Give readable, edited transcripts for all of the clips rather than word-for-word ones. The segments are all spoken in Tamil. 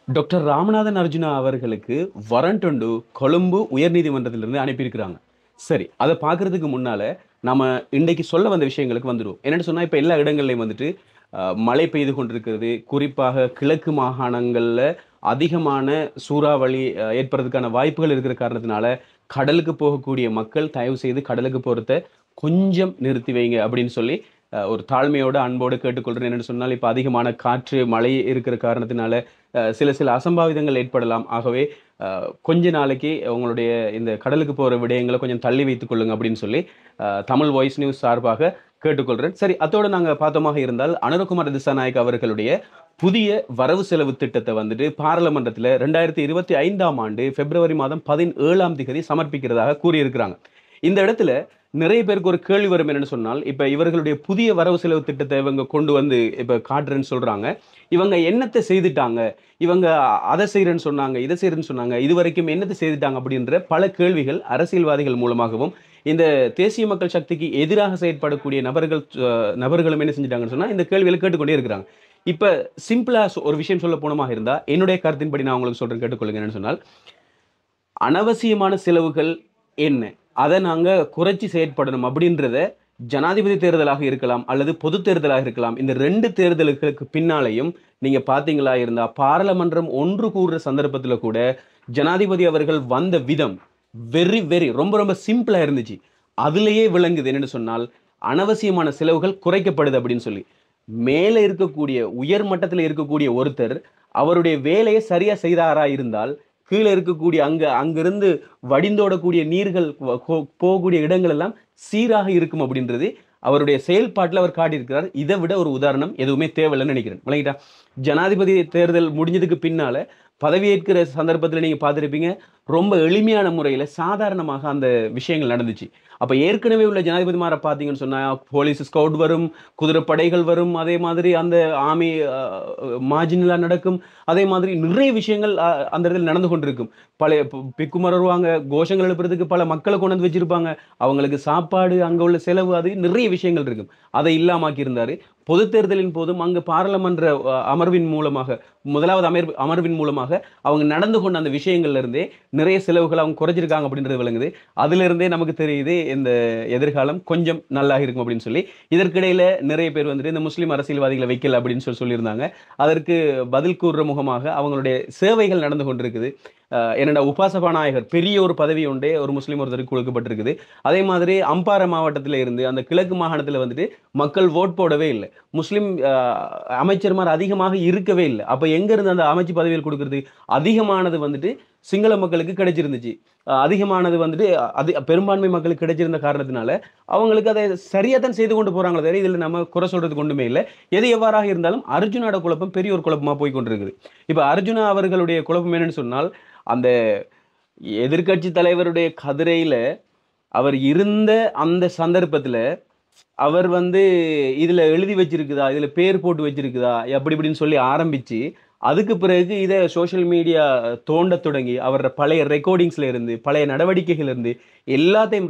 டாக்டர் ராமநாதன் அர்ஜுனா அவர்களுக்கு வரண்ட் ஒன்று கொழும்பு உயர்நீதிமன்றத்திலிருந்து அனுப்பியிருக்கிறாங்க. சரி, அதை பார்க்கறதுக்கு முன்னால நம்ம இன்றைக்கு சொல்ல வந்த விஷயங்களுக்கு வந்துடுவோம். என்னென்னு சொன்னால், இப்போ எல்லா இடங்கள்லையும் வந்துட்டு மழை பெய்து கொண்டிருக்கிறது. குறிப்பாக கிழக்கு மாகாணங்களில் அதிகமான சூறாவளி ஏற்படுறதுக்கான வாய்ப்புகள் இருக்கிற காரணத்தினால கடலுக்கு போகக்கூடிய மக்கள் தயவு செய்து கடலுக்கு போகிறத கொஞ்சம் நிறுத்தி வைங்க அப்படின்னு சொல்லி ஒரு தாழ்மையோடு அன்போடு கேட்டுக்கொள்கிறேன். என்னென்னு சொன்னால், இப்போ அதிகமான காற்று மழை இருக்கிற காரணத்தினால சில சில அசம்பாவிதங்கள் ஏற்படலாம். ஆகவே கொஞ்ச நாளைக்கு உங்களுடைய இந்த கடலுக்கு போகிற விடயங்களை கொஞ்சம் தள்ளி வைத்துக் கொள்ளுங்க அப்படின்னு சொல்லி தமிழ் வாய்ஸ் நியூஸ் சார்பாக கேட்டுக்கொள்கிறேன். சரி, அதோடு நாங்கள் பார்த்தோமாக இருந்தால் அனுரகுமார் திசாநாயக் அவர்களுடைய புதிய வரவு செலவு திட்டத்தை வந்துட்டு பாராளுமன்றத்தில் 2025ஆம் ஆண்டு பிப்ரவரி மாதம் 17ஆம் தேதி சமர்ப்பிக்கிறதாக கூறியிருக்கிறாங்க. இந்த இடத்துல நிறைய பேருக்கு ஒரு கேள்வி வரும். என்னன்னு சொன்னால், இப்ப இவர்களுடைய புதிய வரவு செலவு திட்டத்தை இவங்க கொண்டு வந்து இப்ப காட்டுறேன்னு சொல்றாங்க. இவங்க என்னத்தை செய்துட்டாங்க, இவங்க அதை செய்யறேன்னு சொன்னாங்க, இதை செய்யறேன்னு சொன்னாங்க, இது வரைக்கும் என்னத்தை செய்துட்டாங்க அப்படின்ற பல கேள்விகள் அரசியல்வாதிகள் மூலமாகவும் இந்த தேசிய மக்கள் சக்திக்கு எதிராக செயற்படக்கூடிய நபர்களும் என்ன செஞ்சுட்டாங்கன்னு சொன்னா இந்த கேள்விகளை கேட்டுக்கொண்டே இருக்கிறாங்க. இப்ப சிம்பிளா ஒரு விஷயம் சொல்ல போனமாக இருந்தா, என்னுடைய கருத்தின்படி நான் உங்களுக்கு சொல்றேன், கேட்டுக்கொள்ளுங்க. என்னன்னு சொன்னால், அனவசியமான செலவுகள் என்ன, அதை நாங்கள் குறைச்சி செயற்படணும் அப்படின்றத ஜனாதிபதி தேர்தலாக இருக்கலாம் அல்லது பொது தேர்தலாக இருக்கலாம், இந்த 2 தேர்தல்களுக்கு பின்னாலையும் நீங்க பார்த்தீங்களா இருந்தா பாராளுமன்றம் ஒன்று கூடுற சந்தர்ப்பத்தில் கூட ஜனாதிபதி அவர்கள் வந்த விதம் வெரி ரொம்ப ரொம்ப சிம்பிளா இருந்துச்சு. அதுலேயே விளங்குது என்னன்னு சொன்னால், அனவசியமான செலவுகள் குறைக்கப்படுது அப்படின்னு சொல்லி. மேலே இருக்கக்கூடிய உயர் மட்டத்தில் இருக்கக்கூடிய ஒருத்தர் அவருடைய வேலையை சரியா செய்தாரா இருந்தால் கீழே இருக்கக்கூடிய அங்கிருந்து வடிந்தோடக்கூடிய நீர்கள் போகக்கூடிய இடங்கள் எல்லாம் சீராக இருக்கும் அப்படின்றது அவருடைய செயல்பாட்டில் அவர் காட்டியிருக்கிறார். இதை விட ஒரு உதாரணம் எதுவுமே தேவையில்லைன்னு நினைக்கிறேன். விளங்கிட்டா? ஜனாதிபதி தேர்தல் முடிஞ்சதுக்கு பின்னால பதவியேற்கிற சந்தர்ப்பத்தில் நீங்க பார்த்துருப்பீங்க, ரொம்ப எளிமையான முறையில் சாதாரணமாக அந்த விஷயங்கள் நடந்துச்சு. அப்போ ஏற்கனவே உள்ள ஜனாதிபதிமாரை பார்த்தீங்கன்னு சொன்னால் போலீஸ் ஸ்கவுட் வரும், குதிரைப்படைகள் வரும், அதே மாதிரி அந்த ஆர்மி மார்ஜினலாக நடக்கும், அதே மாதிரி நிறைய விஷயங்கள் அந்த இடத்துல நடந்து கொண்டிருக்கும். பழைய பிக்குமர் வருவாங்க, கோஷங்கள் எழுப்புறதுக்கு பல மக்களை கொண்டு வந்து வச்சிருப்பாங்க, அவங்களுக்கு சாப்பாடு, அங்கே உள்ள செலவு, அது நிறைய விஷயங்கள் இருக்கும். அதை இல்லாமாக்கி இருந்தார். பொது தேர்தலின் போதும் அங்கு பாராளுமன்ற அமர்வின் மூலமாக, முதலாவது அமர்வின் மூலமாக அவங்க நடந்து கொண்ட அந்த விஷயங்கள்ல இருந்தே நிறைய செலவுகள் அவங்க குறைச்சிருக்காங்க அப்படின்றது விளங்குது. அதுல இருந்தே நமக்கு தெரியுது இந்த எதிர்காலம் கொஞ்சம் நல்லா இருக்கும் அப்படின்னு சொல்லி. இதற்கிடையில நிறைய பேர் வந்துட்டு இந்த முஸ்லீம் அரசியல்வாதிகளை வைக்கல அப்படின்னு சொல்லியிருந்தாங்க. அதற்கு பதில் கூறுற முகமாக அவங்களுடைய சேவைகள் நடந்து கொண்டிருக்குது. என்னடா உபாசபாநாயகர் பெரிய ஒரு பதவி ஒன்றே ஒரு முஸ்லீம் ஒருத்தருக்கு கொடுக்கப்பட்டிருக்குது. அதே மாதிரி அம்பாறை மாவட்டத்தில் இருந்து அந்த கிழக்கு மாகாணத்தில் வந்துட்டு மக்கள் ஓட் போடவே இல்லை, முஸ்லீம் அமைச்சர்மார் அதிகமாக இருக்கவே இல்லை. அப்போ எங்க இருந்து அந்த அமைச்சு பதவிகள் கொடுக்கறது? அதிகமானது வந்துட்டு சிங்கள மக்களுக்கு கிடைச்சிருந்துச்சு, அதிகமானது வந்துட்டு பெரும்பான்மை மக்களுக்கு கிடைச்சிருந்த காரணத்தினால அவங்களுக்கு அதை சரியா தான் செய்து கொண்டு போறாங்களே தவிர இதில் நம்ம குறை சொல்றதுக்கு ஒன்றுமே இல்லை. எது எவ்வாறாக இருந்தாலும் அர்ஜுனோட குழப்பம் பெரிய ஒரு குழப்பமா போய் கொண்டிருக்குது. இப்போ அர்ஜுனா அவர்களுடைய குழப்பம் என்னன்னு சொன்னால், அந்த எதிர்கட்சி தலைவருடைய கதிரையில அவர் இருந்த அந்த சந்தர்ப்பத்துல அவர் வந்து இதுல எழுதி வச்சிருக்குதா, இதுல பேர் போட்டு வச்சிருக்குதா, அப்படி இப்படின்னு சொல்லி ஆரம்பிச்சு அதுக்கு பிறகு இதை சோஷியல் மீடியா தோண்ட தொடங்கி அவரோட பழைய ரெக்கார்டிங்ஸ்ல இருந்து பழைய நடவடிக்கைகள் இருந்து எல்லாத்தையும்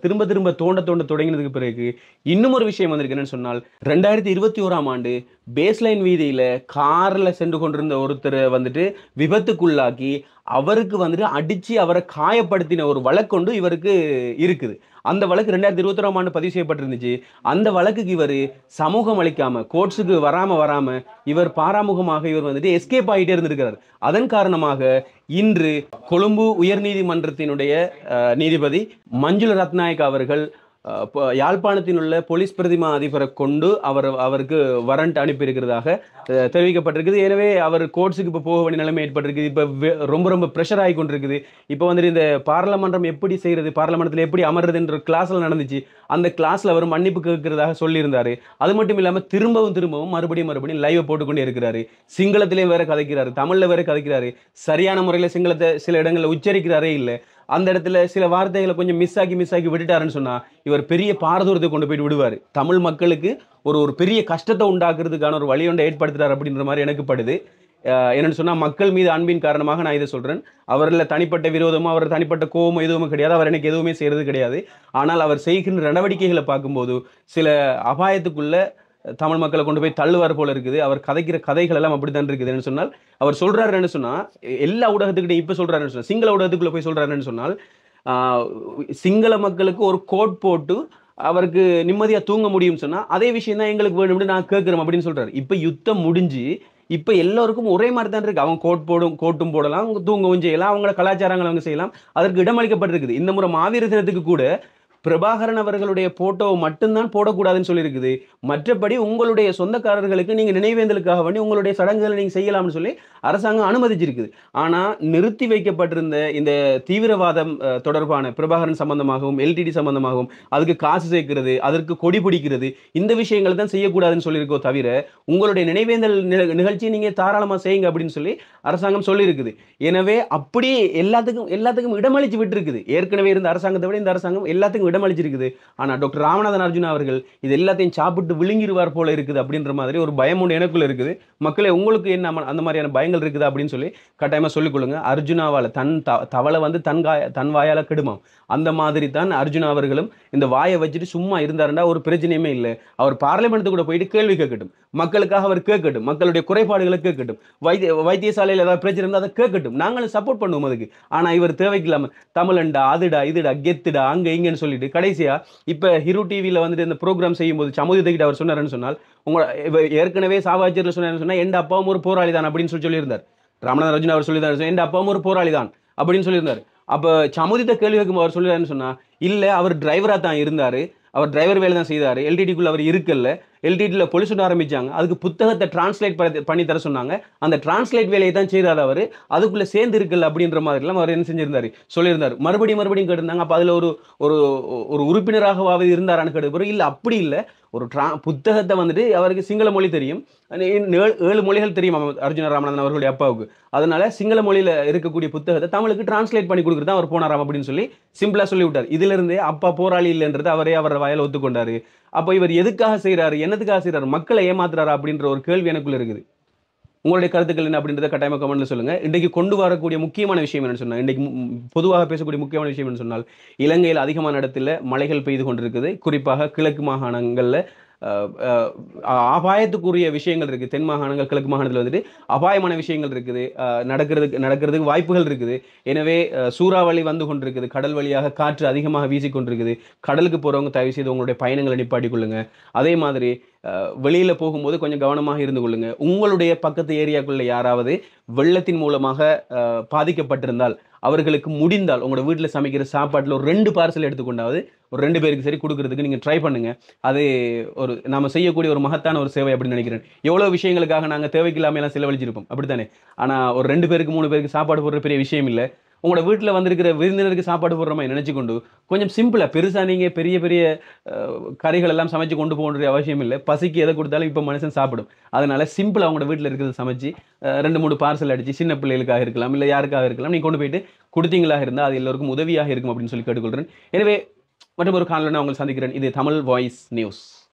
திரும்ப திரும்ப தோண்ட தொடங்கினதுக்கு பிறகு இன்னும் ஒரு விஷயம் வந்திருக்கு. என்னன்னு சொன்னால், 2021ஆம் ஆண்டு பேஸ்லைன் வீதியில கார்ல சென்று கொண்டிருந்த ஒருத்தரை வந்துட்டு விபத்துக்குள்ளாக்கி அவருக்கு வந்துட்டு அடிச்சு அவரை காயப்படுத்தின ஒரு வழக்கொண்டு இவருக்கு இருக்குது. அந்த வழக்கு 2021ஆம் ஆண்டு பதிவு செய்யப்பட்டிருந்துச்சு. அந்த வழக்குக்கு இவர் சமூகம் அளிக்காம, கோர்ட்ஸுக்கு வராம இவர் பாராமுகமாக இவர் வந்துட்டு எஸ்கேப் ஆகிட்டே இருந்திருக்கிறார். அதன் காரணமாக இன்று கொழும்பு உயர்நீதிமன்றத்தினுடைய நீதிபதி மஞ்சுள ரத்நாயக் அவர்கள் யாழ்ப்பாணத்தில் உள்ள போலீஸ் பிரதிமா அதிபரை கொண்டு அவருக்கு வரண்ட் அனுப்பியிருக்கிறதாக தெரிவிக்கப்பட்டிருக்குது. எனவே அவர் கோர்ட்ஸுக்கு இப்போ போக வேண்டிய நிலைமை ஏற்பட்டிருக்குது. இப்போ ரொம்ப ப்ரெஷர் ஆகி கொண்டிருக்குது. இப்போ வந்துட்டு இந்த பாராளுமன்றம் எப்படி செய்கிறது, பாராளுமன்றத்தில் எப்படி அமர்றதுன்ற கிளாஸ்ல நடந்துச்சு. அந்த கிளாஸ்ல அவர் மன்னிப்பு கேட்கிறதாக சொல்லியிருந்தாரு. அது மட்டும் இல்லாமல் திரும்பவும் மறுபடியும் லைவை போட்டுக்கொண்டே இருக்கிறாரு. சிங்களத்திலேயே வேற கதைக்கிறாரு, தமிழ்ல வேற கதைக்கிறாரு. சரியான முறையில் சிங்களத்தை சில இடங்களில் உச்சரிக்கிறாரே இல்லை. அந்த இடத்துல சில வார்த்தைகளை கொஞ்சம் மிஸ் ஆக்கி விட்டுட்டாருன்னு சொன்னா இவர் பெரிய பாரதூரத்தை கொண்டு போயிட்டு விடுவார். தமிழ் மக்களுக்கு ஒரு பெரிய கஷ்டத்தை உண்டாக்குறதுக்கான ஒரு வழி ஒன்றை ஏற்படுத்துறாரு அப்படின்ற மாதிரி எனக்கு படுது. என்னன்னு சொன்னா, மக்கள் மீது அன்பின் காரணமாக நான் இதை சொல்றேன். அவரில் தனிப்பட்ட விரோதமோ அவர் தனிப்பட்ட கோபமோ எதுவுமே கிடையாது. அவர் எனக்கு எதுவுமே செய்யறது கிடையாது. ஆனால் அவர் செய்கின்ற நடவடிக்கைகளை பார்க்கும்போது சில அபாயத்துக்குள்ள தமிழ் மக்களை கொண்டு போய் தள்ளுவார் போல இருக்குது. அவர் கதைக்கிற கதைகள் எல்லாம் அப்படித்தான் இருக்குதுன்னு சொன்னால், அவர் சொல்றாருன்னு சொன்னா எல்லா ஊடகத்துக்கிட்டையும் இப்ப சொல்றாருன்னு சொன்னா சிங்கள ஊடகத்துக்குள்ள போய் சொல்றாருன்னு சொன்னால், ஆஹ் சிங்கள மக்களுக்கு ஒரு கோட் போட்டு அவருக்கு நிம்மதியா தூங்க முடியும்னு சொன்னா அதே விஷயம் தான் எங்களுக்கு வேணும்னு நான் கேட்கிறோம் அப்படின்னு சொல்றாரு. இப்ப யுத்தம் முடிஞ்சு இப்ப எல்லாருக்கும் ஒரே மாதிரி தான் இருக்கு. அவங்க கோட்டும் போடலாம், அவங்க தூங்கவும் செய்யலாம், அவங்களோட கலாச்சாரங்களை அவங்க செய்யலாம். அதற்கு இடமளிக்கப்பட்டிருக்குது. இந்த முறை மாவீர தினத்துக்கு கூட பிரபாகரன் அவர்களுடைய போட்டோவை மட்டும்தான் போடக்கூடாதுன்னு சொல்லியிருக்குது. மற்றபடி உங்களுடைய சொந்தக்காரர்களுக்கு நீங்க நினைவேந்தலுக்காக வேண்டி உங்களுடைய சடங்குகளை நீங்க செய்யலாம்னு சொல்லி அரசாங்கம் அனுமதிச்சிருக்குது. ஆனா நிறுத்தி வைக்கப்பட்டிருந்த இந்த தீவிரவாதம் தொடர்பான பிரபாகரன் சம்பந்தமாகவும் எல்டிடி சம்பந்தமாகவும் அதுக்கு காசு சேர்க்கிறது, அதற்கு கொடி பிடிக்கிறது, இந்த விஷயங்களை தான் செய்யக்கூடாதுன்னு சொல்லியிருக்கோ தவிர உங்களுடைய நினைவேந்தல் நிகழ்ச்சியை நீங்க தாராளமா செய்யுங்க அப்படின்னு சொல்லி அரசாங்கம் சொல்லியிருக்குது. எனவே அப்படி எல்லாத்துக்கும் இடமளிச்சு விட்டு இருக்குது. ஏற்கனவே இருந்த அரசாங்கத்தை விட இந்த அரசாங்கம் எல்லாத்துக்கும் இடமளிச்சிருக்குது. ஆனா டாக்டர் ராமநாதன் அர்ஜுனா அவர்கள் இது எல்லாத்தையும் சாப்பிட்டு விழுங்கிடுவார் போல இருக்குது அப்படின்ற மாதிரி ஒரு பயம் ஒன்று எனக்குள்ள இருக்குது. மக்களே, உங்களுக்கு என்ன அந்த மாதிரியான பயங்கள் இருக்குது அப்படின்னு சொல்லி கட்டாயமா சொல்லிக் கொள்ளுங்க. அர்ஜுனாவால தவளை வந்து தன் வாயால கெடுமாம். அந்த மாதிரி தான் அர்ஜுனா அவர்களும் இந்த வாயை வச்சுட்டு சும்மா இருந்தாருன்னா ஒரு பிரச்சனையுமே இல்லை. அவர் பார்லிமெண்ட் கூட போயிட்டு கேள்வி கேட்கட்டும், மக்களுக்காக அவர் கேட்கட்டும், மக்களுடைய குறைபாடுகளை கேட்கட்டும், வைத்தியசாலையில் ஏதாவது பிரச்சனை இருந்தால் அதை கேட்கட்டும், நாங்களும் சப்போர்ட் பண்ணுவோம் அதுக்கு. ஆனா இவர் தேவைக்கில்லாம தமிழண்டா அதுடா இதுடா கெத்துடா அங்க இங்கன்னு சொல்லிட்டு கடைசியா இப்ப ஹிரு டிவியில வந்துட்டு இந்த ப்ரோக்ராம் செய்யும் போது சமுதிரத்துக்கிட்ட அவர் சொன்னாருன்னு சொன்னால், உங்க ஏற்கனவே சாவாச்சரில் சொன்னாருன்னு சொன்னா எந்த அப்பாவும் ஒரு போராளி தான் அப்படின்னு சொல்லியிருந்தார். ராமநாதன் அர்ஜுனா அவர் சொல்லியிருந்தார் எந்த அப்பாவும் ஒரு போராளி தான் அப்படின்னு சொல்லியிருந்தார். அப்ப சமுதித்த கேள்வி கேட்கும் அவர் சொல்லிடுறாருன்னு சொன்னா இல்ல, அவர் டிரைவரா தான் இருந்தாரு, அவர் டிரைவர் வேலை தான் செய்தாரு, எல்டிடிக்குள்ள அவர் இருக்கல, எல்டிடியில் போலீஸ் ஒன்று ஆரம்பிச்சாங்க, அதுக்கு புத்தகத்தை டிரான்ஸ்லேட் பண்ணி தர சொன்னாங்க, அந்த டிரான்ஸ்லேட் வேலையை தான் செய்தார் அவர், அதுக்குள்ள சேர்ந்து இருக்கல அப்படின்ற மாதிரிலாம் அவர் என்ன செஞ்சிருந்தாரு சொல்லியிருந்தார். மறுபடியும் கேட்டிருந்தாங்க, அப்போ அதில் ஒரு ஒரு உறுப்பினராகவாவது இருந்தாரான்னு கேட்டு இல்லை, அப்படி இல்லை, ஒரு புத்தகத்தை வந்துட்டு அவருக்கு சிங்கள மொழி தெரியும், 7 மொழிகள் தெரியும் அர்ஜுன ராமநாதன் அவர்களுடைய அப்பாவுக்கு, அதனால சிங்கள மொழியில இருக்கக்கூடிய புத்தகத்தை தமிழுக்கு டிரான்ஸ்லேட் பண்ணி கொடுக்குறது அவர் போனாராம் அப்படின்னு சொல்லி சிம்பிளா சொல்லி விட்டார். இதுல இருந்தே அப்பா போராளி இல்லைன்றது அவரே அவர் வாயில ஒத்துக்கொண்டாரு. அப்போ இவர் எதுக்காக செய்யறாரு, என்னதுக்காக செய்யறாரு, மக்களை ஏமாத்துறாரு அப்படின்ற ஒரு கேள்வி எனக்குள்ள இருக்குது. உங்களுடைய கருத்துக்கள் என்ன அப்படின்றத கட்டாயமா கமெண்ட்ல சொல்லுங்க. இன்றைக்கு கொண்டு வரக்கூடிய முக்கியமான விஷயம் என்னன்னு சொன்னா, இன்றைக்கு பொதுவாக பேசக்கூடிய முக்கியமான விஷயம் என்ன சொன்னால், இலங்கையில் அதிகமான இடத்துல மழைகள் பெய்து கொண்டிருக்குது. குறிப்பாக கிழக்கு மாகாணங்கள்ல அபாயத்துக்குரிய விஷயங்கள் இருக்குது. தென் மாகாணங்கள் கிழக்கு மாகாணத்தில் வந்துட்டு அபாயமான விஷயங்கள் இருக்குது, நடக்கிறதுக்கு வாய்ப்புகள் இருக்குது. எனவே சூறாவளி வந்து கொண்டிருக்குது, கடல் வழியாக காற்று அதிகமாக வீசிக்கொண்டிருக்குது. கடலுக்கு போறவங்க தயவு செய்து உங்களுடைய பயணங்களை நிப்பாட்டி கொள்ளுங்க. அதே மாதிரி வெளியில போகும்போது கொஞ்சம் கவனமாக இருந்து கொள்ளுங்க. உங்களுடைய பக்கத்து ஏரியாக்குள்ள யாராவது வெள்ளத்தின் மூலமாக பாதிக்கப்பட்டிருந்தால் அவர்களுக்கு முடிந்தால் உங்களோட வீட்டில் சமைக்கிற சாப்பாட்டில் ஒரு 2 பார்சல் எடுத்துக்கொண்டாவது ஒரு 2 பேருக்கு சரி கொடுக்கறதுக்கு நீங்கள் ட்ரை பண்ணுங்க. அது ஒரு நாம செய்யக்கூடிய ஒரு மகத்தான ஒரு சேவை அப்படின்னு நினைக்கிறேன். எவ்வளோ விஷயங்களுக்காக நாங்கள் தேவைக்கில்லாமல் எல்லாம் செலவழிச்சிருப்போம், அப்படித்தானே? ஆனால் ஒரு 2 பேருக்கு 3 பேருக்கு சாப்பாடு போடுற பெரிய விஷயம் இல்லை. உங்களோட வீட்டில் வந்திருக்கிற விருந்தினருக்கு சாப்பாடு போடுற மாதிரி நினைச்சு கொண்டு கொஞ்சம் சிம்பிளா, பெருசா நீங்க பெரிய பெரிய கறிகள் எல்லாம் சமைச்சு கொண்டு போகணுன்ற அவசியம் இல்லை. பசிக்கு எதை கொடுத்தாலும் இப்போ மனுஷன் சாப்பிடும். அதனால சிம்பிளா உங்களோட வீட்டில் இருக்கிறத சமைச்சு 2-3 பார்சல் அடிச்சு சின்ன பிள்ளைகளுக்காக இருக்கலாம், இல்லை யாருக்காக இருக்கலாம், நீங்க கொண்டு போயிட்டு கொடுத்தீங்களாக இருந்தால் அது எல்லோருக்கும் உதவியாக இருக்கும் அப்படின்னு சொல்லி கேட்டுக்கொள்கிறேன். எனவே மற்றும் ஒரு காணொலியில் நான் உங்களை சந்திக்கிறேன். இது தமிழ் வாய்ஸ் நியூஸ்.